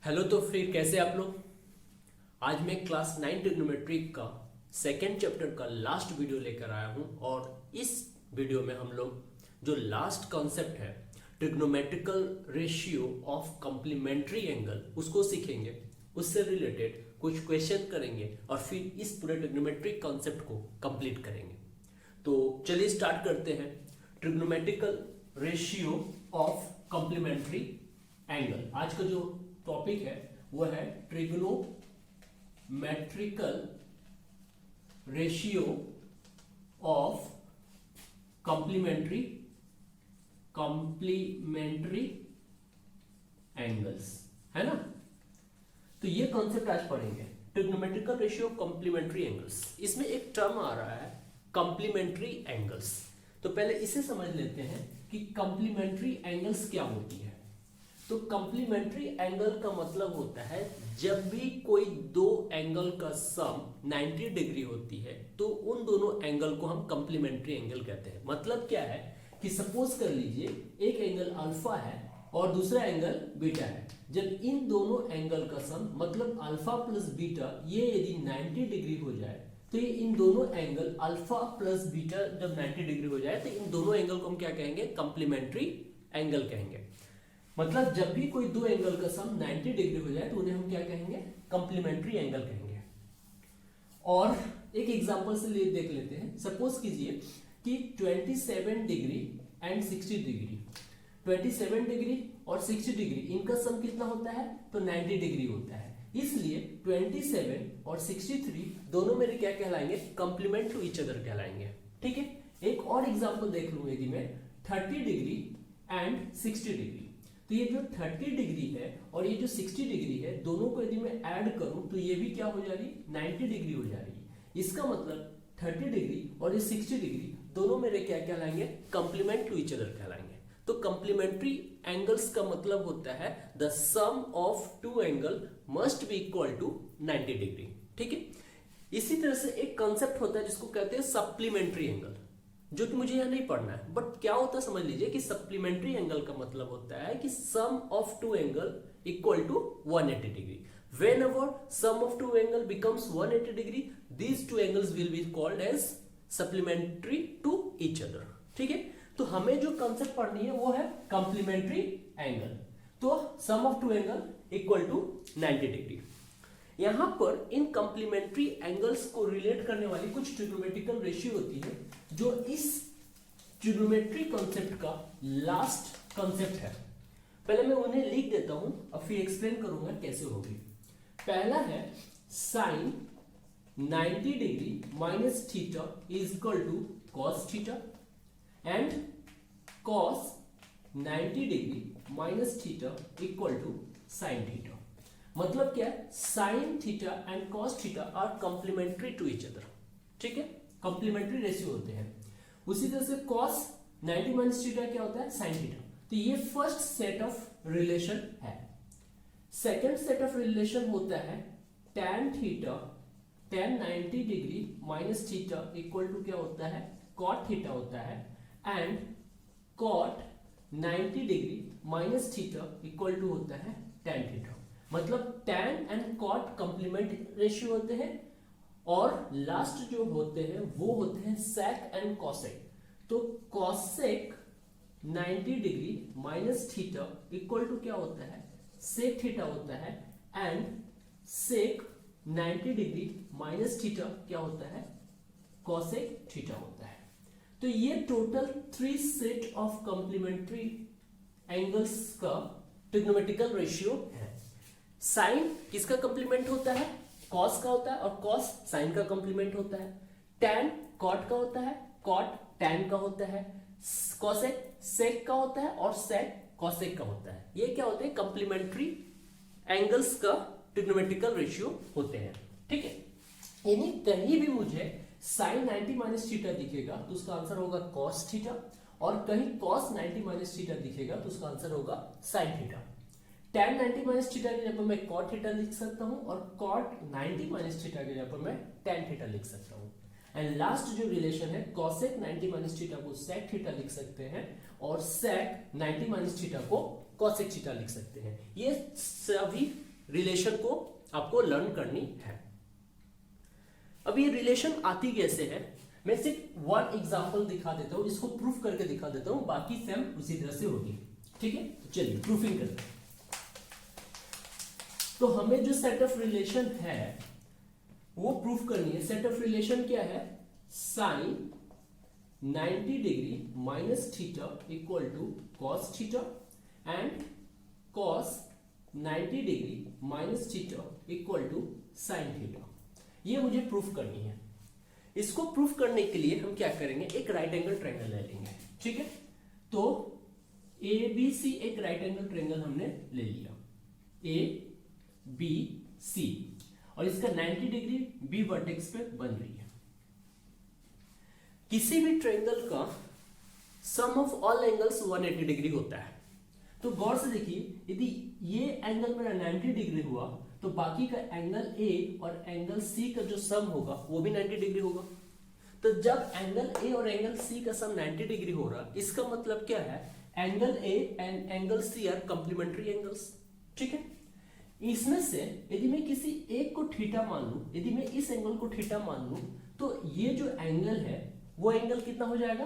Hello. तो फिर कैसे आप लोग। आज मैं क्लास 9 ट्रिग्नोमेट्री का सेकेंड चैप्टर का लास्ट वीडियो लेकर आया हूं और इस वीडियो में हम लोग जो लास्ट कॉन्सेप्ट है trigonometrical ratio of complementary angle उसको सीखेंगे। उससे रिलेटेड कुछ क्वेश्चन करेंगे और फिर इस पूरे ट्रिग्नोमेट्रिक कॉन्सेप्ट को कंप्लीट करेंगे। तो चलिए स्टार्ट करते हैं। Trigonometrical ratio of complementary angle. आज का जो टॉपिक है वो है trigonometrical ratio of complementary angles, है ना। तो ये कॉन्सेप्ट आज पढ़ेंगे, trigonometrical ratio of complementary angles. इसमें एक टर्म आ रहा है कॉम्प्लीमेंट्री एंगल्स। तो पहले इसे समझ लेते हैं कि कॉम्प्लीमेंट्री एंगल्स क्या होती है। तो कॉम्प्लीमेंट्री एंगल का मतलब होता है जब भी कोई दो एंगल का सम 90 डिग्री होती है तो उन दोनों एंगल को हम कॉम्प्लीमेंट्री एंगल कहते हैं। मतलब क्या है कि सपोज कर लीजिए एक एंगल अल्फा है और दूसरा एंगल बीटा है। जब इन दोनों एंगल का सम मतलब अल्फा प्लस बीटा ये यदि 90 डिग्री हो जाए तो ये इन दोनों एंगल अल्फा प्लस बीटा जब 90 डिग्री हो जाए तो इन दोनों एंगल को हम क्या कहेंगे, कॉम्प्लीमेंट्री एंगल कहेंगे। मतलब जब भी कोई दो एंगल का सम 90 डिग्री हो जाए तो उन्हें हम क्या कहेंगे, कॉम्प्लीमेंट्री एंगल कहेंगे। और एक एग्जांपल से देख लेते हैं। सपोज कीजिए कि 27 डिग्री एंड 60 डिग्री, 27 डिग्री और 60 डिग्री इनका सम कितना होता है, तो 90 डिग्री होता है। इसलिए 27 और 63 दोनों मेरे क्या कहलाएंगे, कॉम्प्लीमेंट टू ईच अदर कहलाएंगे। ठीक है। एक और एग्जांपल देख लूं यदि मैं 30 डिग्री एंड 60 डिग्री। तो ये जो 30 डिग्री है और ये जो 60 डिग्री है दोनों को यदि मैं ऐड करूं तो ये भी क्या हो जा रही, 90 डिग्री हो जा रही है। इसका मतलब 30 डिग्री और ये 60 डिग्री दोनों मेरे क्या कहलाएंगे, कॉम्प्लीमेंट टू ईच अदर कहलाएंगे। तो कॉम्प्लीमेंट्री एंगल्स का मतलब होता है the sum of two angle must be equal to 90 degree. ठीक है। इसी तरह से एक कॉन्सेप्ट होता है जिसको कहते हैं सप्लीमेंट्री एंगल, जो कि मुझे यहां नहीं पढ़ना है। बट क्या होता है समझ लीजिए कि सप्लीमेंट्री एंगल का मतलब होता है कि sum of two angle equal to 180 डिग्री। whenever sum of two angle becomes 180 degree these two angles will be called as supplementary to each other। ठीक है। तो हमें जो कंसेप्ट पढ़नी है वो है कॉम्प्लीमेंट्री एंगल। तो sum of two angle equal to 90 degree. यहां पर इन कॉम्प्लीमेंट्री एंगल्स को रिलेट करने वाली कुछ ट्रिग्नोमेट्रिकल रेशियो होती है जो इस ट्रिग्नोमेट्री कॉन्सेप्ट का लास्ट कॉन्सेप्ट है। पहले मैं उन्हें लिख देता हूं और फिर एक्सप्लेन करूंगा कैसे होगी। पहला है sine 90 degree minus theta is equal to cos theta and cos 90 degree minus theta equal to sine theta. मतलब क्या है, sine theta and cos theta are complementary to each other. ठीक है, कॉम्प्लीमेंट्री रेशियो होते हैं। उसी तरह से कॉस 90 माइनस थीटा क्या होता है, साइन थीटा। तो ये फर्स्ट सेट ऑफ रिलेशन है। सेकंड सेट ऑफ रिलेशन होता है tan theta, tan 90 degree minus theta equal to क्या होता है, cot थीटा होता है and cot 90 degree minus theta equal to होता है tan थीटा। मतलब tan and cot complement ratio होते हैं और लास्ट जो होते हैं वो होते हैं sec एंड cosec। तो cosec 90 degree minus theta equal to क्या होता है, sec थीटा होता है and sec 90 degree minus theta क्या होता है, cosec थीटा होता है। तो ये total 3 set of complementary angles का ट्रिग्नोमेट्रिकल रेशियो है। साइन किसका कॉम्प्लीमेंट होता है, कॉस का होता है और कॉस साइन का कॉम्प्लीमेंट होता है। टैन कॉट का होता है, कॉट टैन का होता है। कॉसेक सेक का होता है और सेक कॉसेक का होता है। ये क्या होते हैं, कॉम्प्लीमेंट्री एंगल्स का ट्रिग्नोमेट्रिकल रेशियो होते हैं। ठीक है। यानी कहीं भी मुझे साइन 90 माइनस थीटा दिखेगा तो उसका आंसर होगा कॉस थीटा और कहीं कॉस 90 माइनस थीटा दिखेगा तो उसका आंसर होगा sign theta. tan 90 minus theta की जगह पर मैं cot थीटा लिख सकता हूं और cot 90 माइनस थीटा की जगह पर मैं tan थीटा लिख सकता हूं। एंड लास्ट जो रिलेशन है cosec 90 माइनस थीटा को sec थीटा लिख सकते हैं और sec 90 माइनस थीटा को cosec थीटा लिख सकते हैं। ये सभी रिलेशन को आपको लर्न करनी है। अब ये रिलेशन आती कैसे है, मैं सिर्फ वन एग्जांपल दिखा देता हूं, इसको प्रूफ करके दिखा देता हूं, बाकी सेम उसी तरह से होगी। ठीक है, तो चलिए प्रूफिंग करते हैं। तो हमें जो सेट ऑफ रिलेशन है वो प्रूफ करनी है। सेट ऑफ रिलेशन क्या है, sine 90 degree minus theta equal to cos theta and cos 90 degree minus theta equal to sine theta. ये मुझे प्रूफ करनी है। इसको प्रूफ करने के लिए हम क्या करेंगे, एक राइट एंगल ट्रायंगल ले लेंगे। ठीक है, तो ए बी सी एक राइट एंगल ट्रायंगल हमने ले लिया, ए बी सी, और इसका 90 डिग्री बी वर्टेक्स पे बन रही है। किसी भी ट्रायंगल का सम ऑफ ऑल एंगल्स 180 डिग्री होता है। तो गौर से देखिए, यदि ये एंगल मेरा 90 डिग्री हुआ तो बाकी का एंगल ए और एंगल सी का जो सम होगा वो भी 90 डिग्री होगा। तो जब एंगल ए और एंगल सी का सम 90 डिग्री हो रहा, इसका मतलब क्या है, angle A and angle C are complementary angles. ठीक है, इसमें से यदि मैं किसी एक को थीटा मान लूं, यदि मैं इस एंगल को थीटा मान लूं, तो ये जो एंगल है वो एंगल कितना हो जाएगा,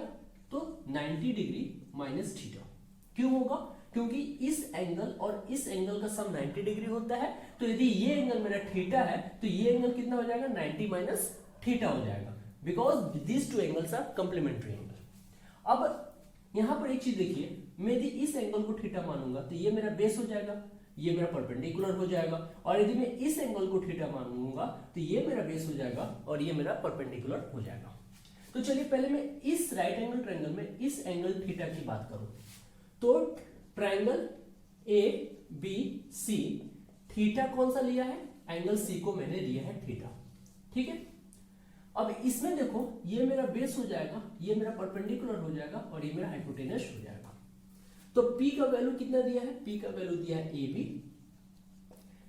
तो 90 डिग्री माइनस थीटा। क्यों होगा, क्योंकि इस एंगल और इस एंगल का सम 90 डिग्री होता है। तो यदि ये एंगल मेरा थीटा है तो ये एंगल कितना हो जाएगा, 90 माइनस थीटा हो जाएगा, because this two angles are complementary angle. अब यहां पर एक चीज देखिए, मैं यदि इस एंगल को थीटा मानूंगा तो ये मेरा बेस हो जाएगा, ये मेरा परपेंडिकुलर हो जाएगा, और यदि मैं इस एंगल को थीटा मानूंगा तो ये मेरा बेस हो जाएगा और ये मेरा परपेंडिकुलर हो जाएगा। तो चलिए पहले मैं इस राइट एंगल ट्रायंगल में इस एंगल थीटा की बात करूं, तो triangle A B C, theta कौन सा लिया है, एंगल सी को मैंने लिया है थीटा। ठीक है, अब इसमें देखो ये मेरा बेस हो जाएगा, ये मेरा परपेंडिकुलर हो जाएगा और ये मेरा हाइपोटेनस हो जाएगा। तो P का वैल्यू कितना दिया है, P का वैल्यू दिया है AB,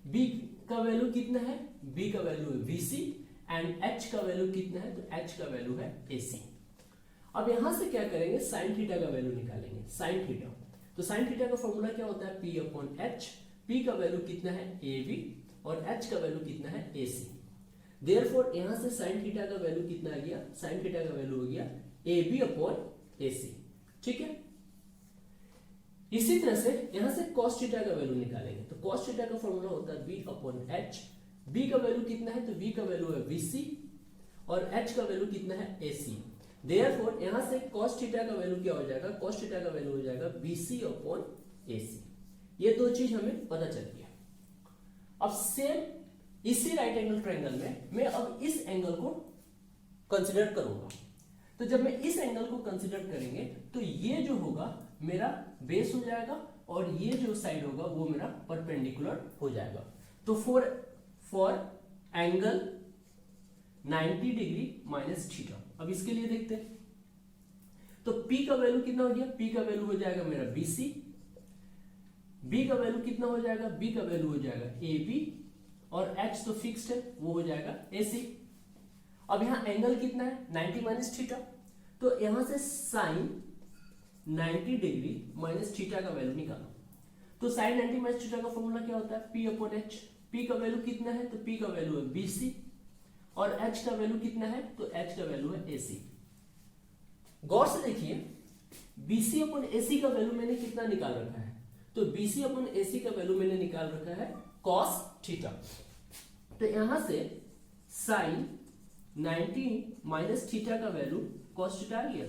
B का वैल्यू कितना है, B का वैल्यू है VC, एंड H का वैल्यू कितना है, तो H का वैल्यू है AC। अब यहां से क्या करेंगे, साइन थीटा का वैल्यू निकालेंगे, साइन थीटा। तो साइन थीटा का फॉर्मूला क्या होता है, P अपॉन H। P का वैल्यू कितना है AB और H का वैल्यू कितना है AC। देयरफॉर यहां से साइन थीटा का वैल्यू कितना आ गया, साइन थीटा का वैल्यू हो गया AB अपॉन AC। ठीक है, इसी तरह से यहां से cos थीटा का वैल्यू निकालेंगे। तो cos थीटा का फॉर्मूला होता है B अपॉन H। B का वैल्यू कितना है, तो B का वैल्यू है VC और H का वैल्यू कितना है AC। देयरफॉर यहां से cos थीटा का वैल्यू क्या हो जाएगा, cos थीटा का वैल्यू हो जाएगा BC अपॉन AC। ये दो चीज हमें पता चल गया। अब सेम इसी राइट एंगल ट्रायंगल में मैं अब इस एंगल को कंसीडर करूंगा। तो जब मैं इस एंगल को कंसीडर करेंगे तो ये जो होगा मेरा बेस हो जाएगा और ये जो साइड होगा वो मेरा परपेंडिकुलर हो जाएगा। तो for angle 90 degree minus theta, अब इसके लिए देखते हैं। तो P का वैल्यू कितना हो गया, P का वैल्यू हो जाएगा मेरा BC, B का वैल्यू कितना हो जाएगा, B का वैल्यू हो जाएगा AB, और H तो फिक्स्ड है वो हो जाएगा AC। अब यहां एंगल कितना है, 90 माइनस थीटा। तो यहां से साइन 90 डिग्री माइनस थीटा का वैल्यू निकालो। तो साइन 90 माइनस थीटा का फॉर्मूला क्या होता है, P अपॉन H। P का वैल्यू कितना है, तो P का वैल्यू है BC और H का वैल्यू कितना है, तो H का वैल्यू है AC। गौर से देखिए BC अपॉन AC का वैल्यू मैंने कितना निकाल रखा है, तो BC अपॉन AC का वैल्यू मैंने निकाल रखा है cos थीटा। तो यहां से साइन 90 माइनस थीटा का वैल्यू cos थीटा आ गया।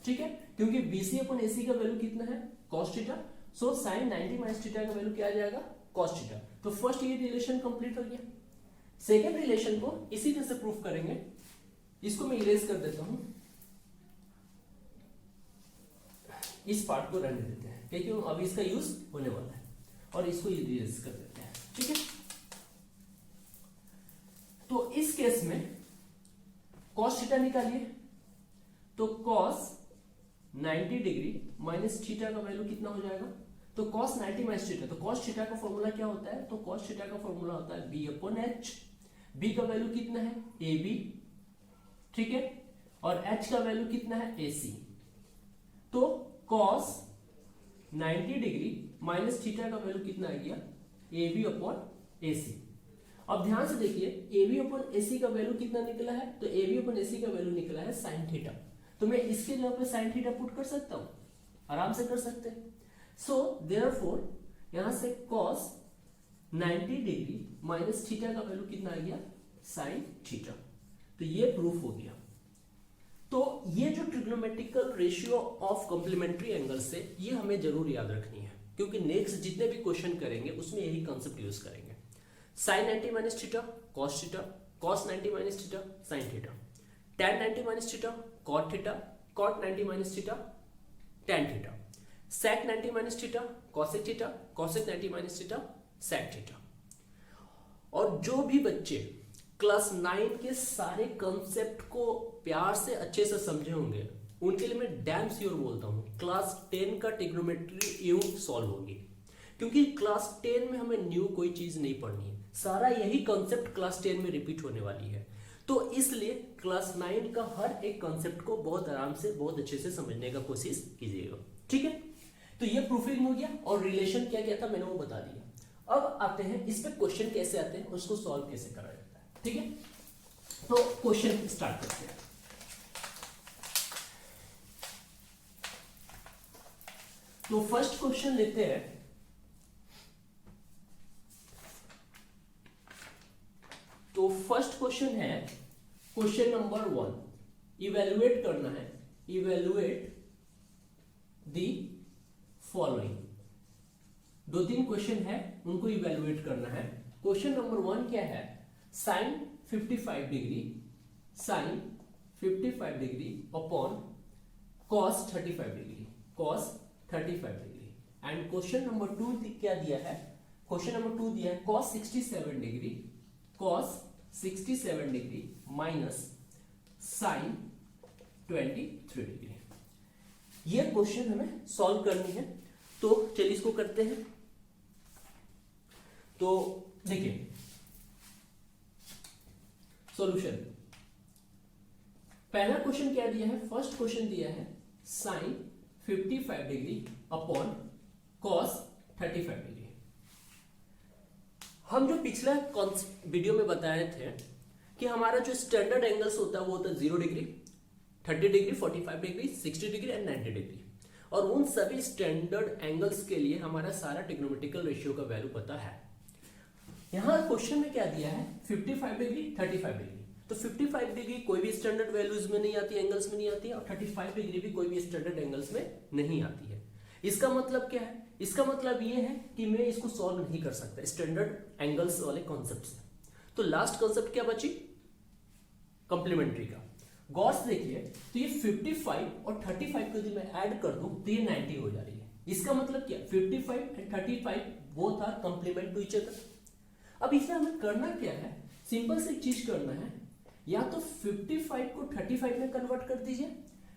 ठीक है, क्योंकि BC अपॉन AC का वैल्यू कितना है, cos theta. So sine 90 minus theta का वैल्यू क्या आ जाएगा, cos थीटा। तो फर्स्ट ये रिलेशन कंप्लीट हो गया। सेकेंड रिलेशन को इसी तरह से प्रूफ करेंगे। इसको मैं इरेज कर देता हूं, इस पार्ट को रहने देते हैं क्योंकि अब इसका यूज होने वाला है, और इसको इरेज कर देते हैं। ठीक है, तो इस केस में cos थीटा निकालिए। तो cos 90 डिग्री माइनस थीटा का वैल्यू कितना हो जाएगा, तो cos 90 माइनस थीटा। तो cos थीटा का फॉर्मूला क्या होता है, तो cos थीटा का फॉर्मूला होता है B अपॉन H। B का वैल्यू कितना है AB, ठीक है, और H का वैल्यू कितना है AC। तो cos 90 डिग्री माइनस थीटा का वैल्यू कितना आ गया, ए बी अपॉन ए सी। अब ध्यान से देखिए ए बी अपॉन ए सी का वैल्यू कितना निकला है, तो ए बी अपॉन ए सी का वैल्यू निकला है साइन थीटा। तो मैं इसके जगह पे साइन थीटा पुट कर सकता हूं, आराम से कर सकते हैं। सो देयरफॉर यहां से cos 90 डिग्री माइनस थीटा का वैल्यू कितना आ गया, साइन थीटा। तो ये प्रूफ हो गया। तो ये जो trigonometrical ratio of complementary angles है ये हमें जरूर याद रखनी है, क्योंकि नेक्स्ट जितने भी क्वेश्चन करेंगे उसमें यही कॉन्सेप्ट यूज करेंगे। Sine 90 minus theta cos theta, cos 90 minus theta sine theta, tan 90 minus theta cot theta, cot 90 minus theta tan theta, sec 90 minus theta cosec theta, cosec 90 minus theta sec theta. और जो भी बच्चे class 9 के सारे concept को प्यार से अच्छे से समझे होंगे उनके लिए मैं डैम श्योर बोलता हूं क्लास 10 का ट्रिग्नोमेट्री यूं सॉल्व होगी, क्योंकि क्लास 10 में हमें न्यू कोई चीज नहीं पढ़नी है, सारा यही कॉन्सेप्ट क्लास 10 में रिपीट होने वाली है। तो इसलिए क्लास 9 का हर एक कॉन्सेप्ट को बहुत आराम से बहुत अच्छे से समझने का कोशिश कीजिएगा, ठीक है। तो ये प्रूफिंग हो गया और रिलेशन क्या क्या था मैंने वो बता दिया। अब आते हैं इस पे क्वेश्चन कैसे आते हैं, उसको सॉल्व कैसे करा जाता है, ठीक है। तो क्वेश्चन स्टार्ट करते हैं। तो फर्स्ट क्वेश्चन लेते हैं। तो फर्स्ट क्वेश्चन है क्वेश्चन नंबर 1। इवेलुएट करना है, इवेलुएट द फॉलोइंग। 2-3 क्वेश्चन है उनको इवेलुएट करना है। क्वेश्चन नंबर 1 क्या है, sine 55 degree, sine 55 degree upon cos 35 degree, cos 35 degree. And question number 2 क्या दिया है, क्वेश्चन नंबर 2 दिया है cos 67 degree, cos 67 degree minus sine 23 degree. ये क्वेश्चन हमें सॉल्व करनी है, तो चलिए इसको करते हैं। तो देखिए सॉल्यूशन, पहला क्वेश्चन क्या दिया है, फर्स्ट क्वेश्चन दिया है sine 55 degree upon cos 35 degree. हम जो पिछला वीडियो में बताए थे कि हमारा जो स्टैंडर्ड एंगल्स होता है वो होता है 0 degree, 30 degree, 45 degree, 60 degree and 90 degree. और उन सभी स्टैंडर्ड एंगल्स के लिए हमारा सारा ट्रिग्नोमेट्रिकल रेशियो का वैल्यू पता है। यहां क्वेश्चन में क्या दिया है, 55 डिग्री, 35 डिग्री। तो 55 डिग्री कोई भी स्टैंडर्ड वैल्यूज में नहीं आती, एंगल्स में नहीं आती है, और 35 डिग्री भी कोई भी स्टैंडर्ड एंगल्स में नहीं आती है। इसका मतलब क्या है, इसका मतलब ये है कि मैं इसको सॉल्व नहीं कर सकता स्टैंडर्ड एंगल्स वाले कॉन्सेप्ट से। तो लास्ट कॉन्सेप्ट क्या बची, कॉम्प्लीमेंट्री का। गौर से देखिए तो ये 55 और 35 को यदि मैं ऐड कर दूं तो ये 90 हो जा रही है। इसका मतलब क्या, 55 and 35 both are complement to each other. अब इसमें हमें करना क्या है, सिंपल सी चीज करना है, या तो 55 को 35 में कन्वर्ट कर दीजिए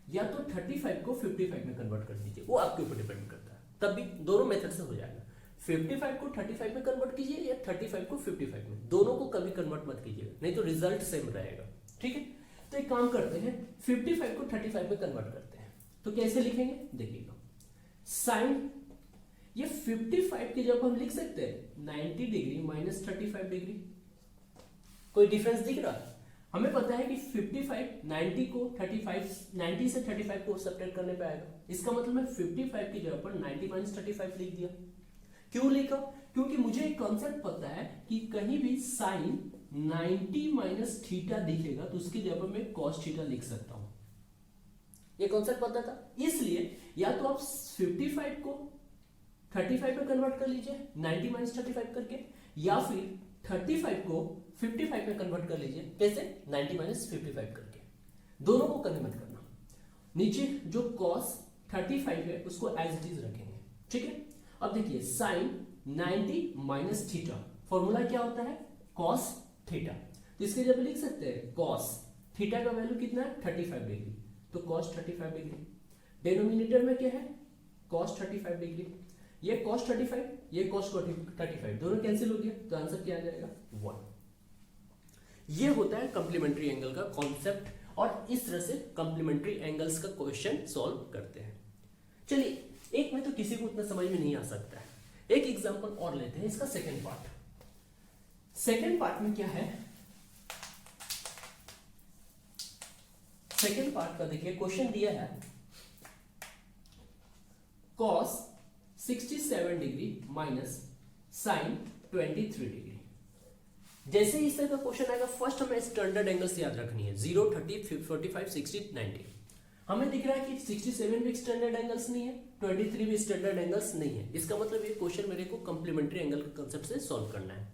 या तो 35 को 55 में कन्वर्ट कर दीजिए, वो आपके ऊपर डिपेंड करता है। तब भी दोनों मेथड से हो जाएगा। 55 को 35 में कन्वर्ट कीजिए या 35 को 55 में, दोनों को कभी कन्वर्ट मत कीजिएगा, नहीं तो रिजल्ट सेम रहेगा, ठीक है। तो एक काम करते हैं, 55 को 35 में कन्वर्ट करते हैं। तो कैसे लिखेंगे देखिएगा, साइन ये 55 की जगह हम लिख सकते हैं 90 डिग्री माइनस 35 डिग्री। कोई डिफरेंस दिख रहा है? हमें पता है कि 55 90 को 35 90 से 35 को सब्ट्रैक्ट करने पे आएगा। इसका मतलब मैं 55 की जगह पर 90 माइनस 35 लिख दिया। क्यों लिखा? क्योंकि मुझे एक कॉन्सेप्ट पता है कि कहीं भी साइन 90 माइनस थीटा दिखेगा तो उसकी जगह मैं कॉस थीटा लिख सकता हूं। ये कॉन्सेप्ट पता था, इसलिए या तो आप 55 को 35 में कन्वर्ट कर लीजिए 90 माइनस 35 करके, या फिर 35 को 55 में कन्वर्ट कर लीजिए, कैसे, 90 माइनस 55 करके। दोनों को कन्वर्ट मत करना। नीचे जो cos 35 है उसको एज इट इज रखेंगे, ठीक है। अब देखिए साइन 90 माइनस थीटा, फॉर्मूला क्या होता है, cos थीटा। तो इसके जब लिख सकते हैं cos थीटा का वैल्यू कितना है 35 डिग्री, तो cos 35 डिग्री। डिनोमिनेटर में क्या है, cos 35 डिग्री। ये cos 35, ये cos 35, दोनों कैंसिल हो गया, तो आंसर क्या आ जाएगा 1। ये होता है कॉम्प्लीमेंट्री एंगल का कॉन्सेप्ट, और इस तरह से कॉम्प्लीमेंट्री एंगल्स का क्वेश्चन सॉल्व करते हैं। चलिए, एक में तो किसी को उतना समझ में नहीं आ सकता है, एग्जांपल और लेते हैं इसका सेकंड पार्ट। सेकंड पार्ट में क्या है, सेकंड पार्ट का देखिए क्वेश्चन दिया है cos 67 degree minus sin 23 degree. जैसे ही इस तरह का क्वेश्चन आएगा फर्स्ट हमें स्टैंडर्ड एंगल्स याद रखनी है, 0, 30, 45, 60, 90। हमें दिख रहा है कि 67 भी स्टैंडर्ड एंगल्स नहीं है, 23 भी स्टैंडर्ड एंगल्स नहीं है। इसका मतलब ये क्वेश्चन मेरे को कंप्लीमेंट्री एंगल के कांसेप्ट से सॉल्व करना है।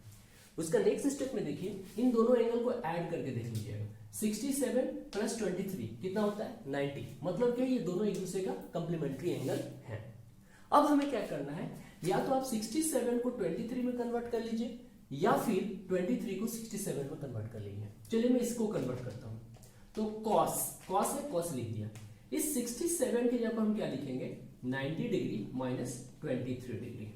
उसका नेक्स्ट स्टेप में देखिए इन दोनों एंगल को ऐड करके देख लीजिएगा, 67 प्लस 23 कितना होता है 90। मतलब क्या ये दोनों एक दूसरे का कंप्लीमेंट्री एंगल है। अब हमें क्या करना है, या तो आप 67 को 23 में कन्वर्ट कर लीजिए या फिर 23 को 67 में कन्वर्ट कर लीजिए। चलिए मैं इसको कन्वर्ट करता हूं, तो cos है, cos लिख दिया। इस 67 के जगह हम क्या लिखेंगे 90 डिग्री माइनस 23 डिग्री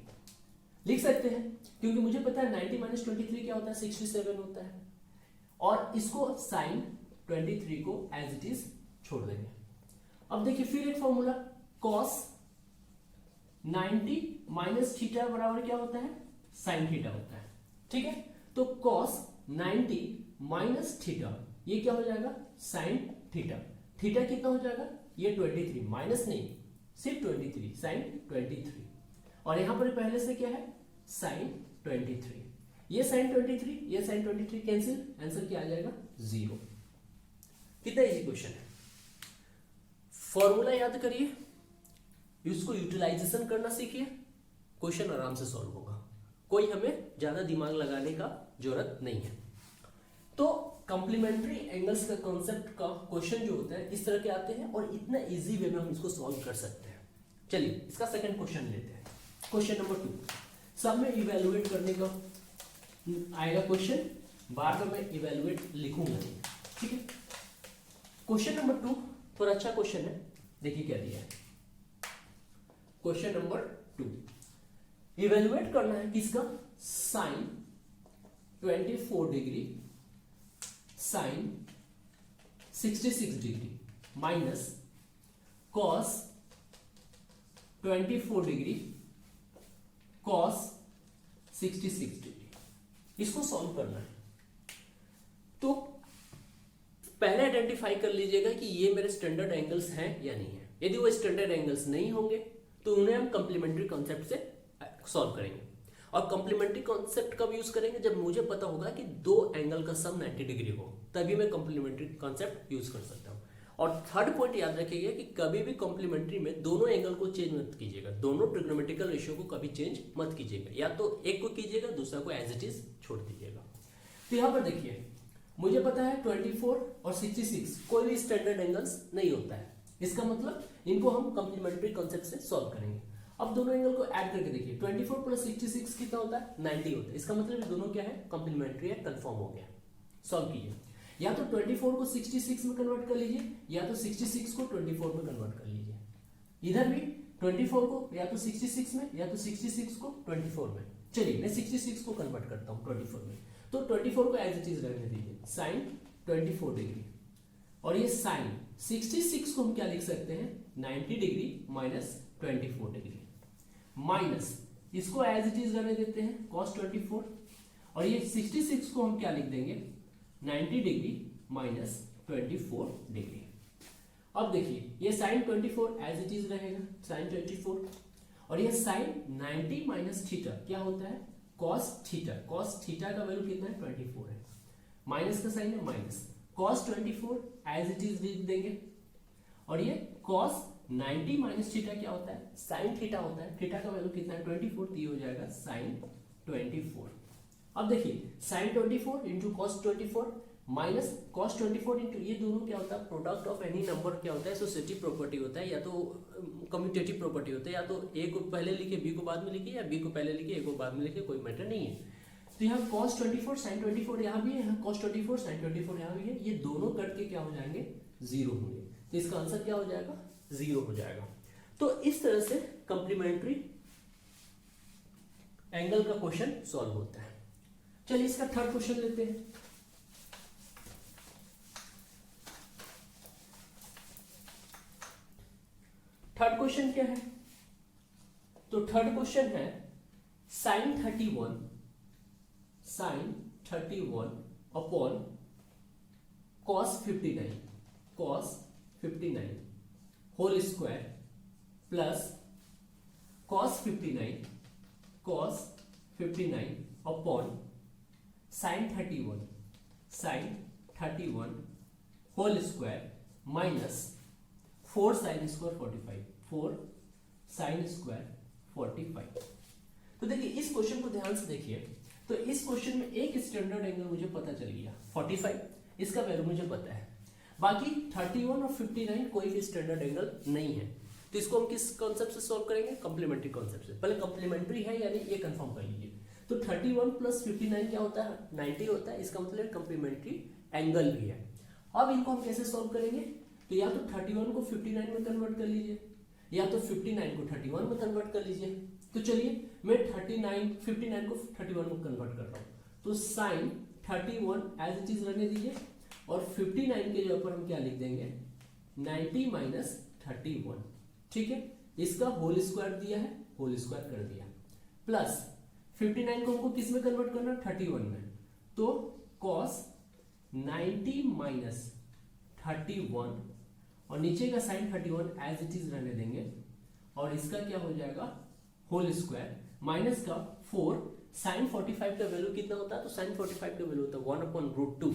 लिख सकते हैं, क्योंकि मुझे पता है 90 माइनस 23 क्या होता है 67 होता है। और इसको sin 23 को एज इट इज छोड़ देंगे। अब देखिए फिर एक फॉर्मूला, cos 90 माइनस थीटा बराबर क्या होता है sin थीटा होता है। ठीक है, तो cos 90 माइनस थीटा ये क्या हो जाएगा sin थीटा। थीटा कितना हो जाएगा ये 23, माइनस नहीं सिर्फ 23, sin 23। और यहां पर पहले से क्या है sin 23, ये sin 23 ये sin 23 कैंसिल, आंसर क्या आ जाएगा 0। कितना इजी क्वेश्चन है। फॉर्मूला याद करिए, उसको यूटिलाइजेशन करना सीखिए, क्वेश्चन आराम से सॉल्व होगा। कोई हमें ज्यादा दिमाग लगाने का जरूरत नहीं है। तो कंप्लीमेंट्री एंगल्स का कॉन्सेप्ट का क्वेश्चन जो होता है इस तरह के आते हैं और इतना इजी वे में हम इसको सॉल्व कर सकते हैं। चलिए इसका सेकंड क्वेश्चन लेते हैं, क्वेश्चन नंबर 2। सब में इवेलुएट करने का आएगा क्वेश्चन, बार में इवेलुएट लिखूंगा नहीं, ठीक है। क्वेश्चन नंबर 2 थोड़ा अच्छा क्वेश्चन है, देखिए क्या दिया है। क्वेश्चन नंबर 2 इवेलुएट करना है किसका, sine 24 degree sine 66 degree minus cos 24 degree cos 66 degree. इसको सॉल्व करना है। तो पहले आइडेंटिफाई कर लीजिएगा कि ये मेरे स्टैंडर्ड एंगल्स हैं या नहीं है। यदि वो स्टैंडर्ड एंगल्स नहीं होंगे तो उन्हें हम कंप्लीमेंट्री कॉन्सेप्ट से सॉल्व करेंगे। और कंप्लीमेंट्री कॉन्सेप्ट कब यूज करेंगे, जब मुझे पता होगा कि दो एंगल का सम 90 डिग्री हो, तभी मैं कंप्लीमेंट्री कॉन्सेप्ट यूज कर सकता हूं। और थर्ड पॉइंट याद रखिएगा कि कभी भी कॉम्प्लीमेंट्री में दोनों एंगल को चेंज मत कीजिएगा, दोनों ट्रिग्नोमेट्रिकल रेशियो को कभी चेंज मत कीजिएगा, या तो एक को कीजिएगा दूसरा को एज इट इज छोड़ दीजिएगा। तो यहां पर देखिए मुझे पता है 24 और 66 कोई भी स्टैंडर्ड एंगल्स नहीं होता है, इसका मतलब इनको हम कंप्लीमेंट्री कॉन्सेप्ट से सॉल्व करेंगे। अब दोनों एंगल को ऐड करके देखिए 24 प्लस 66 कितना होता है 90 होता है, इसका मतलब ये दोनों क्या है कंप्लीमेंट्री है, कंफर्म हो गया। सॉल्व कीजिए, या तो 24 को 66 में कन्वर्ट कर लीजिए या तो 66 को 24 में कन्वर्ट कर लीजिए। इधर भी 24 को या तो 66 में या तो 66 को 24 में। चलिए मैं 66 को कन्वर्ट करता हूं 24 में, तो 24 को एज इट इज रहने दीजिए, साइन 24 डिग्री और ये साइन 66 को हम क्या लिख सकते हैं 90 डिग्री माइनस 24 डिग्री माइनस इसको एज इट इज रहने देते हैं cos 24 और ये 66 को हम क्या लिख देंगे 90 डिग्री माइनस 24 डिग्री। अब देखिए ये साइन 24 एज इट इज रहेगा साइन 24 और ये साइन 90 माइनस थीटा क्या होता है cos थीटा का वैल्यू कितना है 24 है, माइनस का साइन है minus cos 24 as it is लिख देंगे और ये cos 90 माइनस थीटा क्या होता है साइन थीटा होता है, थीटा का वैल्यू कितना है 24, तो ये हो जाएगा साइन 24। अब देखिए sine 24 into cos 24 minus cos 24 into ये दोनों क्या होता है प्रोडक्ट ऑफ एनी नंबर क्या होता है एसोसिएटिव प्रॉपर्टी होता है, या तो कम्यूटेटिव प्रॉपर्टी होता है, या तो ए को पहले लिखे बी को बाद में लिखे या बी को पहले लिखे ए को बाद में लिखे, कोई मैटर नहीं है। तो यहाँ cos 24 sin 24 यहाँ भी है, यहाँ cos 24 sin 24 यहाँ भी है, ये दोनों कट के क्या हो जाएंगे 0 होंगे, तो इसका आंसर क्या हो जाएगा 0 हो जाएगा। तो इस तरह से कंप्लीमेंट्री एंगल का क्वेश्चन सॉल्व होता है। चलिए इसका थर्ड क्वेश्चन लेते हैं। थर्ड क्वेश्चन क्या है, तो थर्ड क्वेश्चन है sin 31 upon cos 59 whole square plus cos 59 upon sin 31 whole square minus 4 sin square 45। तो देखिए इस क्वेश्चन को ध्यान से देखिए, तो इस क्वेश्चन में एक स्टैंडर्ड एंगल मुझे पता चल गया 45, इसका वैल्यू मुझे पता है, बाकी 31 और 59 कोई भी स्टैंडर्ड एंगल नहीं है। तो इसको हम किस कॉन्सेप्ट से सॉल्व करेंगे? कॉम्प्लीमेंट्री कॉन्सेप्ट से। पहले कॉम्प्लीमेंट्री है यानी ये कंफर्म कर लीजिए। तो 31 प्लस 59 क्या होता है? 90 होता है, इसका मतलब कॉम्प्लीमेंट्री एंगल भी है। अब इनको हम कैसे सॉल्व करेंगे? तो या तो 31 को 59 में कन्वर्ट कर लीजिए, या तो 59 को 31 में कन्वर्ट कर लीजिए। तो चलिए मैं 59 को 31 में कन्वर्ट कर रहा हूं। तो साइन 31 एज इट इज रहने दीजिए, और 59 के जगह पर हम क्या लिख देंगे? 90 माइनस 31। ठीक है, इसका होल स्क्वायर दिया है, होल स्क्वायर कर दिया, प्लस 59 को हमको किस में कन्वर्ट करना? 31 में। तो cos 90 माइनस 31 और नीचे का साइन 31 एज इट इज रहने देंगे, और इसका क्या हो जाएगा? होल स्क्वायर माइनस का 4 साइन 45 का वैल्यू कितना होता है? तो साइन 45 का वैल्यू होता है 1/√2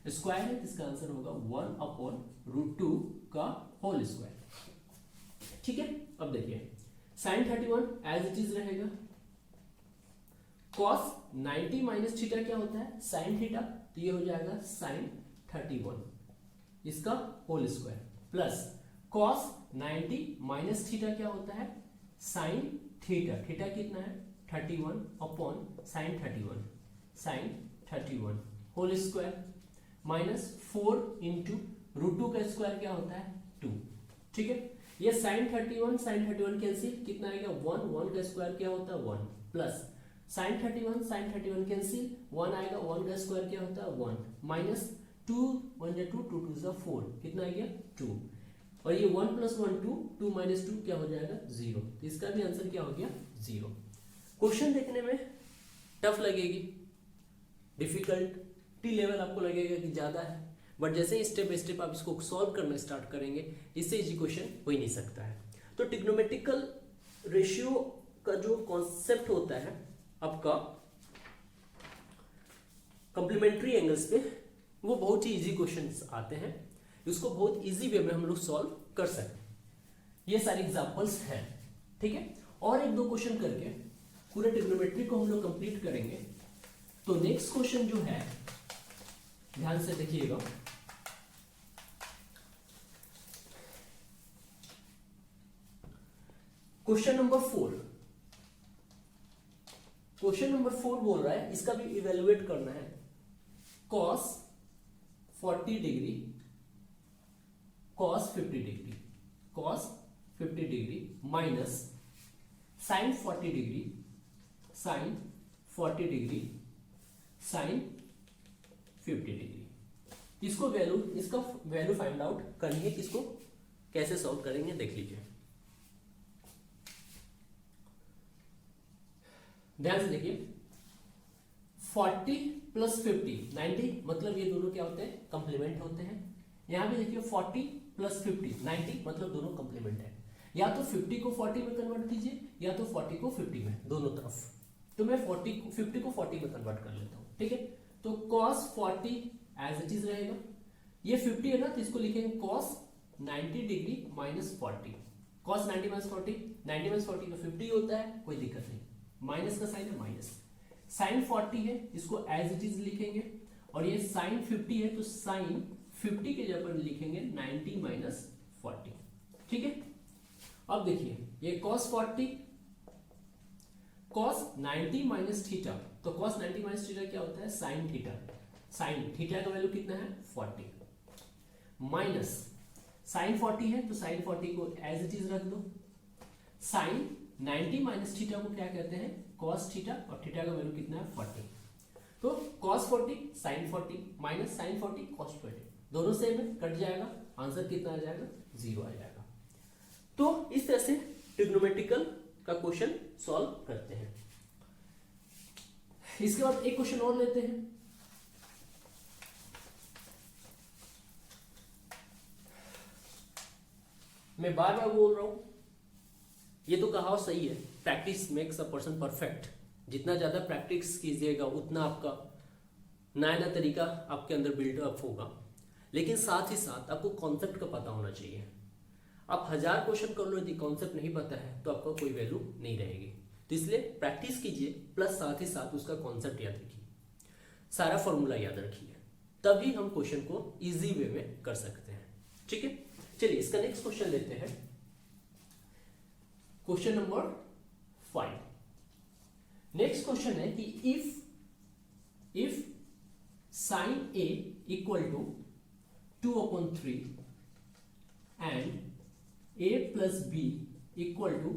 स्क्वायर है, इसका आंसर होगा 1/√2 का होल स्क्वायर। ठीक है, अब देखिए साइन 31 एज इट इज रहेगा, cos 90 माइनस थीटा क्या होता है? साइन थीटा, तो ये हो जाएगा साइन 31 इसका whole square, plus cos 90 minus theta क्या होता है? साइन थीटा, थीटा कितना है? 31 upon sine 31 whole square minus 4 into √2 का स्क्वायर क्या होता है? 2। ठीक है, ये साइन 31 कैंसिल, कितना आएगा? 1 का स्क्वायर क्या होता है? 1, प्लस साइन 31 कैंसिल, 1 आएगा, 1 का स्क्वायर क्या होता है? 1, माइनस 2 1 जा 2 2 2 4, कितना आ गया? 2, और ये 1 + 1 2, 2 - 2 क्या हो जाएगा? 0। तो इसका भी आंसर क्या हो गया? 0। क्वेश्चन देखने में टफ लगेगी, डिफिकल्टी लेवल आपको लगेगा कि ज्यादा है, बट जैसे ही स्टेप बाय स्टेप आप इसको सॉल्व करना स्टार्ट करेंगे, इससे इजी क्वेश्चन हो ही नहीं सकता है। तो ट्रिग्नोमेट्रिकल रेशियो का जो कॉन्सेप्ट होता है आपका कॉम्प्लीमेंट्री एंगल्स पे, वो बहुत ही इजी क्वेश्चंस आते हैं, इसको बहुत इजी वे में हम लोग सॉल्व कर सकते हैं। ये सारे एग्जांपल्स हैं, ठीक है। और एक दो क्वेश्चन करके पूरे ट्रिग्नोमेट्री को हम लोग कंप्लीट करेंगे। तो नेक्स्ट क्वेश्चन जो है, ध्यान से देखिएगा, क्वेश्चन नंबर 4। क्वेश्चन नंबर 4 बोल रहा है, इसका भी इवेलुएट करना है। cos 40 degree, cos 50 degree, cos 50 degree minus sin 40 degree, sin 40 degree, sin 50 degree. इसको वैल्यू, इसका वैल्यू फाइंड आउट करनी है, किसको कैसे सॉल्व करेंगे देख लीजिए। ध्यान से देखिए, 40 + 50 90, मतलब ये दोनों क्या होते हैं? कंप्लीमेंट होते हैं। यहां भी देखिए 40 + 50 90, मतलब दोनों कंप्लीमेंट है। या तो 50 को 40 में कन्वर्ट कीजिए, या तो 40 को 50 में, दोनों तरफ। तो मैं 50 को 40 में कन्वर्ट कर लेता हूं, ठीक है। तो cos 40 एज इट इज रहेगा, ये 50 है ना, तो इसको लिखेंगे cos 90 डिग्री माइनस 40। cos 90 - 40, 90 - 40 तो 50 होता है, कोई दिक्कत नहीं, माइनस का साइन है, माइनस। साइन 40 है, इसको एज इट इज लिखेंगे, और ये साइन 50 है, तो साइन 50 के जगह पर लिखेंगे 90 - 40, ठीक है। अब देखिए, ये cos 40, cos 90 माइनस थीटा, तो cos 90 माइनस थीटा क्या होता है? Sine theta. साइन थीटा का वैल्यू कितना है? 40, माइनस साइन 40 है, तो साइन 40 को एज इट इज रख दो। साइन 90 माइनस थीटा को क्या कहते हैं? cos थीटा, और थीटा का वैल्यू कितना है? 40। तो cos 40 sin 40 minus sin 40 cos 40, दोनों सेम है, कट जाएगा, आंसर कितना आ जाएगा? 0 आ जाएगा। तो इस तरह से ट्रिग्नोमेट्रिकल का क्वेश्चन सॉल्व करते हैं। इसके बाद एक क्वेश्चन और लेते हैं। मैं बार बार बोल रहा हूं, ये तो कहावत सही है, practice makes a person perfect. जितना ज्यादा प्रैक्टिस कीजिएगा उतना आपका नया नया तरीका आपके अंदर बिल्डअप होगा। लेकिन साथ ही साथ आपको कॉन्सेप्ट का पता होना चाहिए। आप 1000 क्वेश्चन कर लो, यदि कॉन्सेप्ट नहीं पता है तो आपका कोई वैल्यू नहीं रहेगी। तो इसलिए प्रैक्टिस कीजिए, प्लस साथ ही साथ उसका कॉन्सेप्ट याद रखिए, सारा फॉर्मूला याद रखिए, तभी हम क्वेश्चन को इजी वे में कर सकते हैं। ठीक है, चलिए इसका नेक्स्ट क्वेश्चन लेते हैं। Question number 5। नेक्स्ट क्वेश्चन है कि if sin A equal to 2/3 and A plus B equal to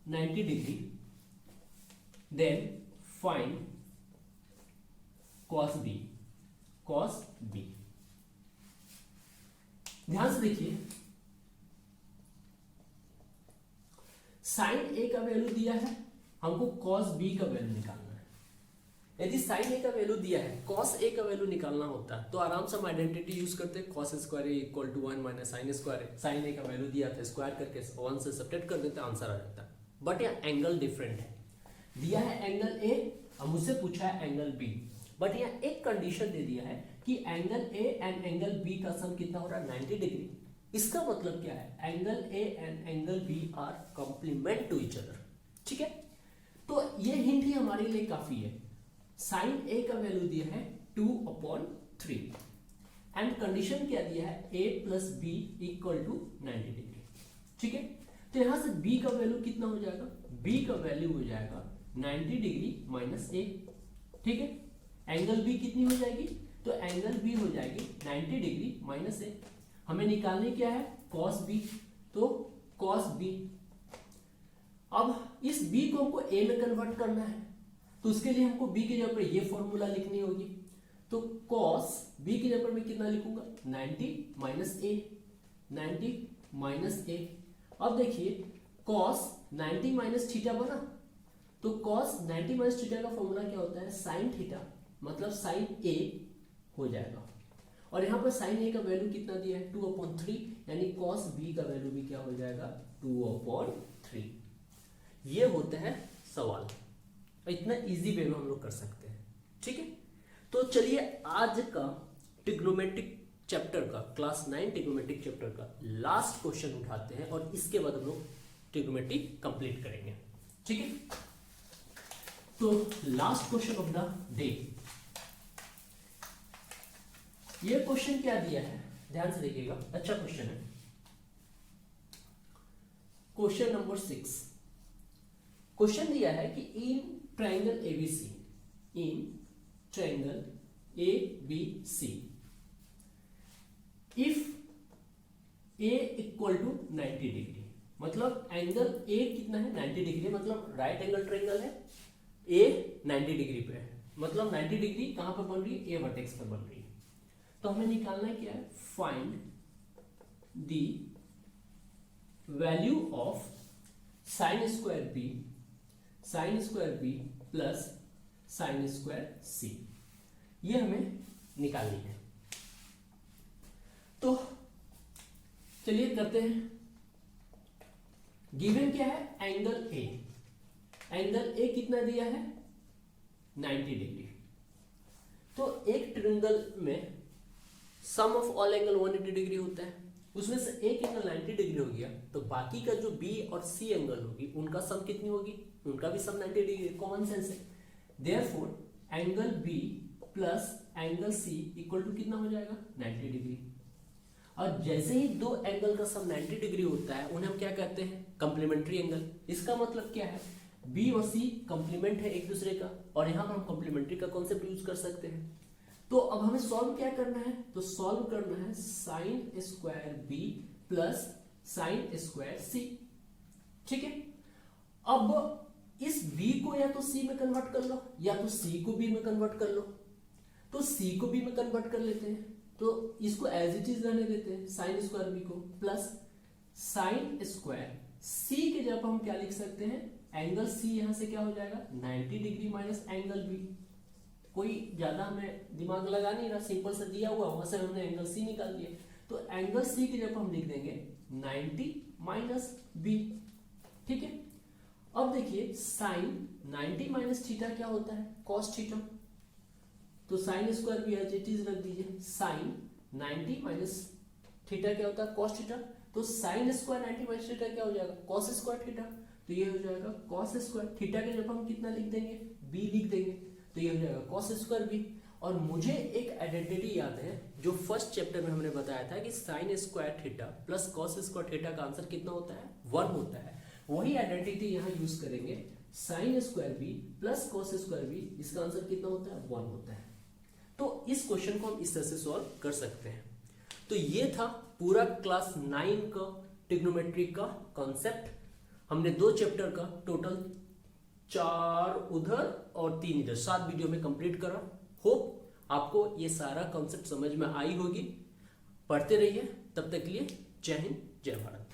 90 degree, then find cos B। cos B, ध्यान से देखिए, sin A का वैल्यू दिया है, हमको cos B का वैल्यू निकालना है। यदि sin A का वैल्यू दिया है, cos A का वैल्यू निकालना होता है तो आराम से हम आइडेंटिटी यूज करते हैं, cos square A equal to 1 minus sin square A। sin A का वैल्यू दिया था, स्क्वायर करके 1 से सब्ट्रैक्ट कर देते हैं, आंसर आ जाता है। बट यहाँ एंगल डिफरेंट है, दिया है एंगल A, अब मुझसे पूछा है एंगल B। बट यहाँ एक कंडीशन दे दिया है कि angle A and angle B का सम कितना हो रहा है, 90 डिग्री। इसका मतलब क्या है, angle A and angle B are complement to each other. ठीक है, तो ये हिंट ही हमारे लिए काफी है। sin A का वैल्यू दिया है 2/3 एंड कंडीशन क्या दिया है, A plus B equal to 90 degree. ठीक है, तो यहां से B का वैल्यू कितना हो जाएगा, B का वैल्यू हो जाएगा 90 डिग्री माइनस A। ठीक है, एंगल B कितनी हो जाएगी, तो एंगल B हो जाएगी 90 डिग्री माइनस A। हमें निकालने क्या है, cos B, तो cos B। अब इस B को हमको A में कन्वर्ट करना है, तो उसके लिए हमको B की जगह पर ये फॉर्मूला लिखनी होगी। तो cos B की जगह पर मैं कितना लिखूंगा, 90 माइनस A, 90 माइनस A। अब देखिए cos 90 माइनस थीटा बना, तो cos 90 माइनस थीटा का फॉर्मूला क्या होता है, sin थीटा, मतलब sin A हो जाएगा। और यहाँ पर sin A का वैल्यू कितना दिया है, 2/3, यानी cos B का वैल्यू भी क्या हो जाएगा, 2/3। ये होता है सवाल, इतना इजी वे में हम लोग कर सकते हैं। ठीक है, तो चलिए आज का ट्रिग्नोमेट्रिक चैप्टर का, क्लास 9 ट्रिग्नोमेट्रिक चैप्टर का लास्ट क्वेश्चन उठाते हैं और इसके बाद हम लोग ट्रिग्नोमेट्री कंप्लीट करेंगे। ठीक है, तो last question of the day, ये क्वेश्चन क्या दिया है, ध्यान से देखिएगा, अच्छा क्वेश्चन है। क्वेश्चन नंबर 6, क्वेश्चन दिया है कि in triangle ABC, in triangle ABC if A equal to 90 degree, मतलब एंगल A कितना है, 90 डिग्री, मतलब राइट एंगल ट्रायंगल है, A 90 डिग्री पे है, मतलब 90 डिग्री कहां पर बन रही है, A वर्टेक्स पर बन रही है। तो हमें निकालना क्या है, find the value of sin square B plus sin square C, ये हमें निकालनी है। तो चलिए करते हैं। गिवन क्या है, एंगल A कितना दिया है, 90 डिग्री। तो एक ट्रायंगल में सम ऑफ ऑल एंगल 180 डिग्री होता है, उसमें से एक एंगल 90 डिग्री हो गया, तो बाकी का जो B और C एंगल होगी उनका सम कितनी होगी, उनका भी सम 90 डिग्री, कॉमन सेंस है। Therefore angle B plus angle C equal to कितना हो जाएगा, 90 डिग्री। और जैसे ही दो एंगल का सम 90 डिग्री होता है उन्हें हम क्या कहते हैं, कंप्लीमेंट्री एंगल। इसका मतलब क्या है, B और C कंप्लीमेंट है एक दूसरे का, और यहां पर हम कंप्लीमेंट्री का कॉन्सेप्ट यूज कर सकते हैं। तो अब हमें सॉल्व क्या करना है, तो सॉल्व करना है sin square B plus sin square C। ठीक है, अब इस B को या तो C में कन्वर्ट कर लो, या तो C को B में कन्वर्ट कर लो। तो C को B में कन्वर्ट कर लेते हैं, तो इसको एज इट इज रहने देते हैं, sin स्क्वायर B को प्लस sin स्क्वायर C के जगह पर हम क्या लिख सकते हैं, एंगल C यहां से क्या हो जाएगा, 90 डिग्री माइनस एंगल B। कोई ज्यादा हमें दिमाग लगा नहीं रहा, सिंपल से दिया हुआ, वहां से हमने एंगल सी निकाल दिया। तो एंगल सी की जगह हम लिख देंगे 90 माइनस बी। ठीक है, अब देखिए साइन 90 माइनस थीटा क्या होता है, कॉस थीटा। तो साइन स्क्वायर भी एज इट इज रख दीजिए, साइन 90 माइनस थीटा क्या होता है, कॉस थीटा। तो साइन स्क्वायर 90 माइनस थीटा क्या हो जाएगा, कॉस स्क्वायर थीटा। तो ये हो जाएगा कॉस स्क्वायर थीटा के जब हम कितना लिख देंगे, बी लिख देंगे। तो ये हो जाएगा कॉस स्क्वायर बी। और मुझे एक आइडेंटिटी याद है जो फर्स्ट चैप्टर में हमने बताया था कि sine square theta plus cos square theta का आंसर कितना होता है, 1 होता है। वही आइडेंटिटी यहाँ यूज करेंगे, sine square B plus cos square B, इसका आंसर कितना होता है, 1 होता है। तो इस क्वेश्चन को हम इस तरह से सॉल्व कर सकते हैं। तो ये था पूरा क्लास 9 का ट्रिग्नोमेट्री का कॉन्सेप्ट। हमने 2 चैप्टर का टोटल 4 उधर और 3 इधर 7 वीडियो में कंप्लीट करा। होप आपको ये सारा कॉन्सेप्ट समझ में आई होगी। पढ़ते रहिए, तब तक के लिए जय हिंद जय भारत।